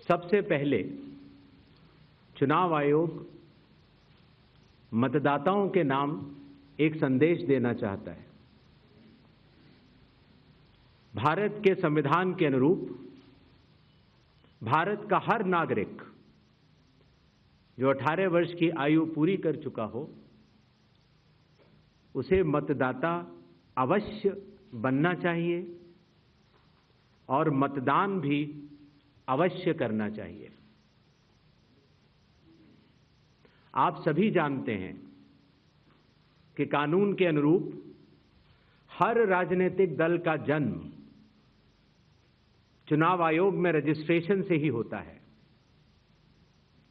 सबसे पहले चुनाव आयोग मतदाताओं के नाम एक संदेश देना चाहता है। भारत के संविधान के अनुरूप भारत का हर नागरिक जो 18 वर्ष की आयु पूरी कर चुका हो, उसे मतदाता अवश्य बनना चाहिए और मतदान भी अवश्य करना चाहिए। आप सभी जानते हैं कि कानून के अनुरूप हर राजनीतिक दल का जन्म चुनाव आयोग में रजिस्ट्रेशन से ही होता है।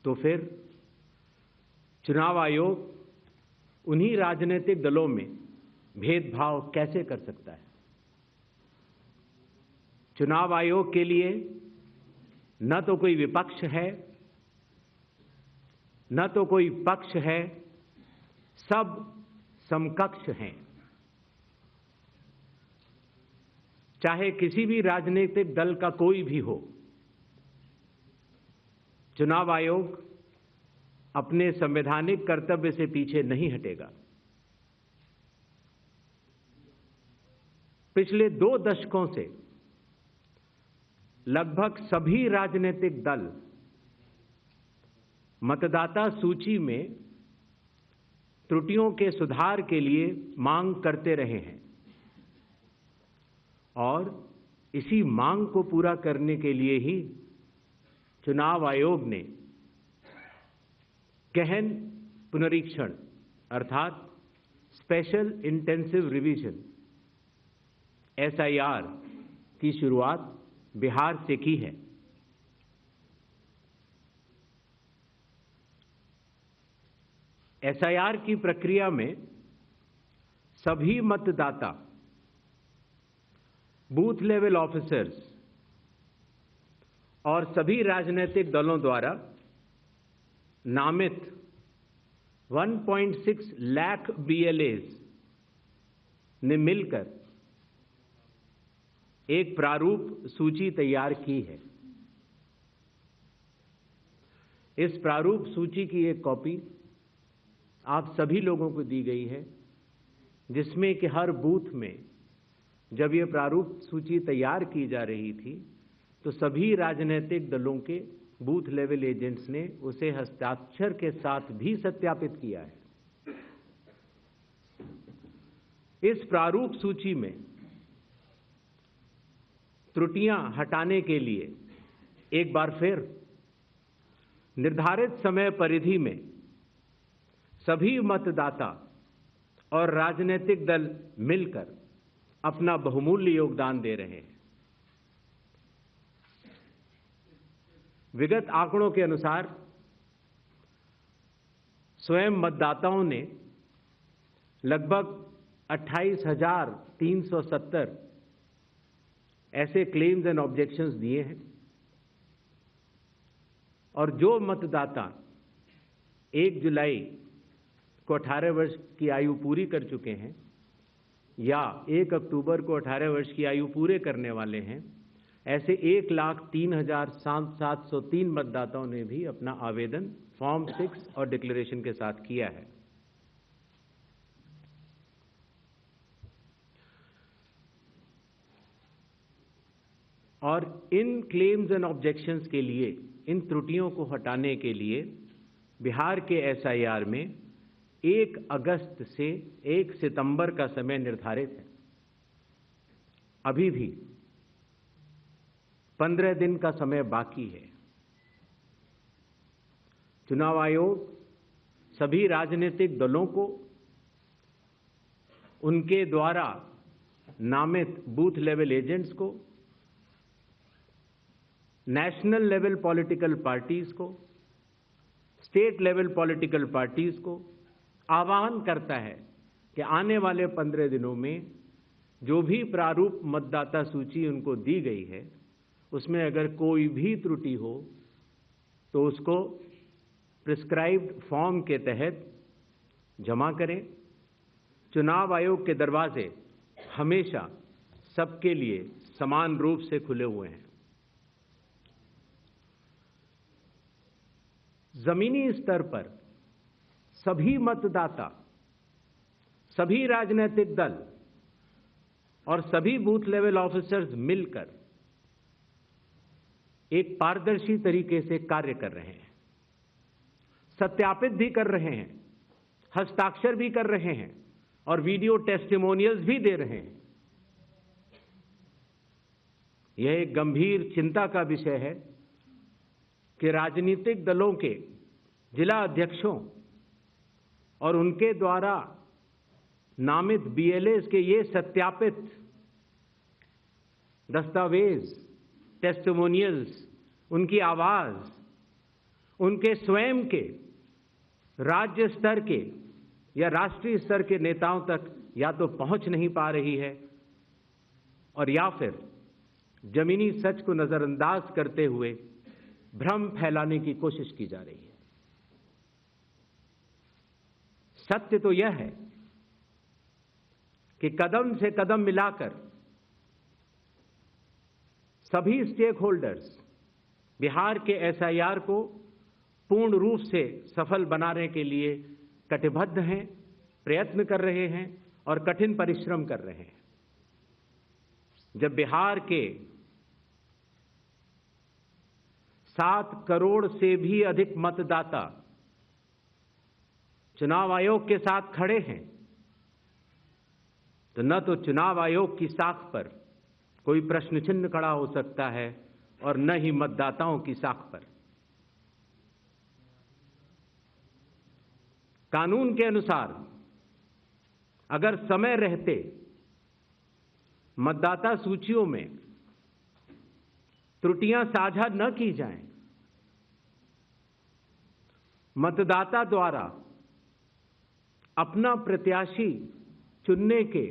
तो फिर चुनाव आयोग उन्हीं राजनीतिक दलों में भेदभाव कैसे कर सकता है? चुनाव आयोग के लिए न तो कोई विपक्ष है, न तो कोई पक्ष है, सब समकक्ष हैं। चाहे किसी भी राजनीतिक दल का कोई भी हो, चुनाव आयोग अपने संवैधानिक कर्तव्य से पीछे नहीं हटेगा। पिछले 2 दशकों से लगभग सभी राजनीतिक दल मतदाता सूची में त्रुटियों के सुधार के लिए मांग करते रहे हैं और इसी मांग को पूरा करने के लिए ही चुनाव आयोग ने गहन पुनरीक्षण अर्थात स्पेशल इंटेंसिव रिवीजन SIR की शुरुआत बिहार से की है। SIR की प्रक्रिया में सभी मतदाता, बूथ लेवल ऑफिसर्स और सभी राजनीतिक दलों द्वारा नामित 1.6 लाख BLAs ने मिलकर एक प्रारूप सूची तैयार की है। इस प्रारूप सूची की एक कॉपी आप सभी लोगों को दी गई है, जिसमें कि हर बूथ में जब यह प्रारूप सूची तैयार की जा रही थी तो सभी राजनीतिक दलों के बूथ लेवल एजेंट्स ने उसे हस्ताक्षर के साथ भी सत्यापित किया है। इस प्रारूप सूची में त्रुटियां हटाने के लिए एक बार फिर निर्धारित समय परिधि में सभी मतदाता और राजनीतिक दल मिलकर अपना बहुमूल्य योगदान दे रहे हैं। विगत आंकड़ों के अनुसार स्वयं मतदाताओं ने लगभग 28,370 ऐसे क्लेम्स एंड ऑब्जेक्शंस दिए हैं और जो मतदाता 1 जुलाई को 18 वर्ष की आयु पूरी कर चुके हैं या 1 अक्टूबर को 18 वर्ष की आयु पूरे करने वाले हैं, ऐसे 1,03,703 मतदाताओं ने भी अपना आवेदन फॉर्म 6 और डिक्लेरेशन के साथ किया है। और इन क्लेम्स एंड ऑब्जेक्शंस के लिए, इन त्रुटियों को हटाने के लिए बिहार के SIR में 1 अगस्त से 1 सितंबर का समय निर्धारित है। अभी भी 15 दिन का समय बाकी है। चुनाव आयोग सभी राजनीतिक दलों को उनके द्वारा नामित बूथ लेवल एजेंट्स को, नेशनल लेवल पॉलिटिकल पार्टीज को, स्टेट लेवल पॉलिटिकल पार्टीज को आह्वान करता है कि आने वाले 15 दिनों में जो भी प्रारूप मतदाता सूची उनको दी गई है, उसमें अगर कोई भी त्रुटि हो तो उसको प्रिस्क्राइब्ड फॉर्म के तहत जमा करें। चुनाव आयोग के दरवाजे हमेशा सबके लिए समान रूप से खुले हुए हैं। जमीनी स्तर पर सभी मतदाता, सभी राजनीतिक दल और सभी बूथ लेवल ऑफिसर्स मिलकर एक पारदर्शी तरीके से कार्य कर रहे हैं, सत्यापित भी कर रहे हैं, हस्ताक्षर भी कर रहे हैं और वीडियो टेस्टिमोनियल्स भी दे रहे हैं। यह एक गंभीर चिंता का विषय है कि राजनीतिक दलों के जिला अध्यक्षों और उनके द्वारा नामित बीएलएस के ये सत्यापित दस्तावेज, टेस्टिमोनियल्स, उनकी आवाज, उनके स्वयं के राज्य स्तर के या राष्ट्रीय स्तर के नेताओं तक या तो पहुंच नहीं पा रही है और या फिर जमीनी सच को नजरअंदाज करते हुए भ्रम फैलाने की कोशिश की जा रही है। सत्य तो यह है कि कदम से कदम मिलाकर सभी स्टेक होल्डर्स बिहार के एसआईआर को पूर्ण रूप से सफल बनाने के लिए कटिबद्ध हैं, प्रयत्न कर रहे हैं और कठिन परिश्रम कर रहे हैं। जब बिहार के 7 करोड़ से भी अधिक मतदाता चुनाव आयोग के साथ खड़े हैं, तो न तो चुनाव आयोग की साख पर कोई प्रश्न चिन्ह खड़ा हो सकता है और न ही मतदाताओं की साख पर। कानून के अनुसार अगर समय रहते मतदाता सूचियों में त्रुटियां साझा न की जाएं, मतदाता द्वारा अपना प्रत्याशी चुनने के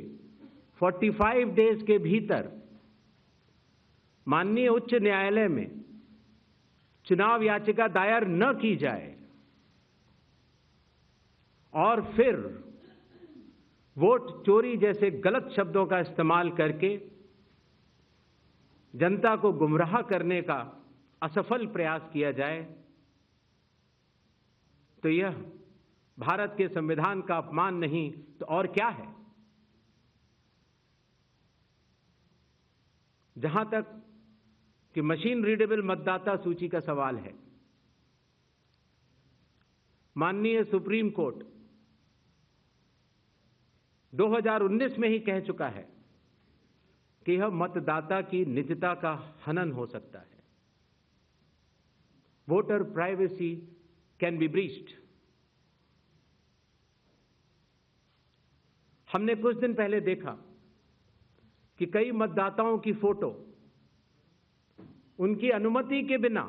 45 डेज के भीतर माननीय उच्च न्यायालय में चुनाव याचिका दायर न की जाए और फिर वोट चोरी जैसे गलत शब्दों का इस्तेमाल करके जनता को गुमराह करने का असफल प्रयास किया जाए, तो यह भारत के संविधान का अपमान नहीं तो और क्या है। जहां तक कि मशीन रीडेबल मतदाता सूची का सवाल है, माननीय सुप्रीम कोर्ट 2019 में ही कह चुका है कि यह मतदाता की निजता का हनन हो सकता है। Voter privacy can be breached. हमने कुछ दिन पहले देखा कि कई मतदाताओं की फोटो उनकी अनुमति के बिना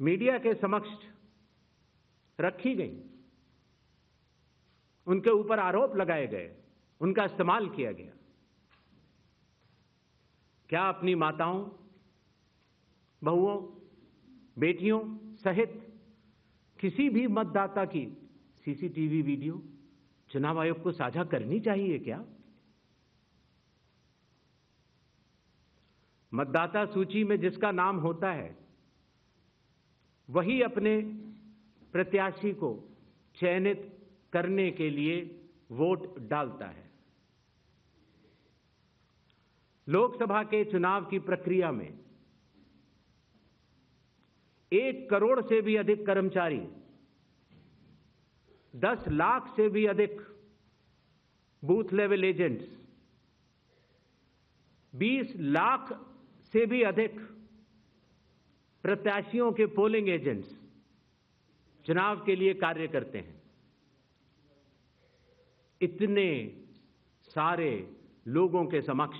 मीडिया के समक्ष रखी गई, उनके ऊपर आरोप लगाए गए, उनका इस्तेमाल किया गया। क्या अपनी माताओं, बहुओं, बेटियों सहित किसी भी मतदाता की सीसीटीवी वीडियो चुनाव आयोग को साझा करनी चाहिए क्या? मतदाता सूची में जिसका नाम होता है वही अपने प्रत्याशी को चयनित करने के लिए वोट डालता है। लोकसभा के चुनाव की प्रक्रिया में 1 करोड़ से भी अधिक कर्मचारी, 10 लाख से भी अधिक बूथ लेवल एजेंट्स, 20 लाख से भी अधिक प्रत्याशियों के पोलिंग एजेंट्स चुनाव के लिए कार्य करते हैं। इतने सारे लोगों के समक्ष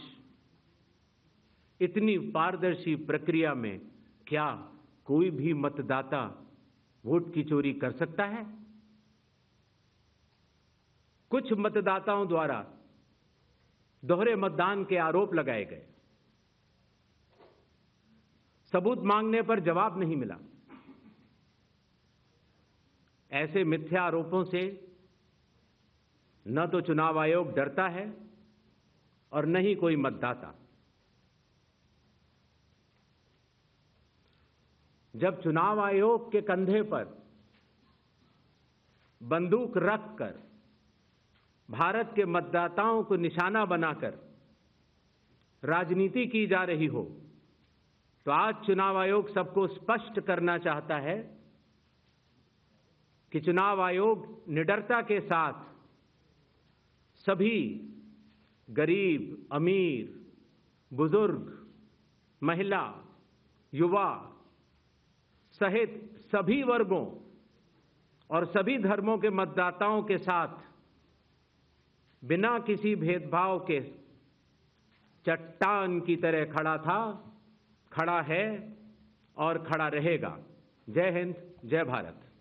इतनी पारदर्शी प्रक्रिया में क्या कोई भी मतदाता वोट की चोरी कर सकता है? कुछ मतदाताओं द्वारा दोहरे मतदान के आरोप लगाए गए, सबूत मांगने पर जवाब नहीं मिला। ऐसे मिथ्या आरोपों से न तो चुनाव आयोग डरता है और न ही कोई मतदाता। जब चुनाव आयोग के कंधे पर बंदूक रखकर भारत के मतदाताओं को निशाना बनाकर राजनीति की जा रही हो, तो आज चुनाव आयोग सबको स्पष्ट करना चाहता है कि चुनाव आयोग निडरता के साथ सभी गरीब, अमीर, बुजुर्ग, महिला, युवा सहित सभी वर्गों और सभी धर्मों के मतदाताओं के साथ बिना किसी भेदभाव के चट्टान की तरह खड़ा था, खड़ा है और खड़ा रहेगा। जय हिंद, जय भारत।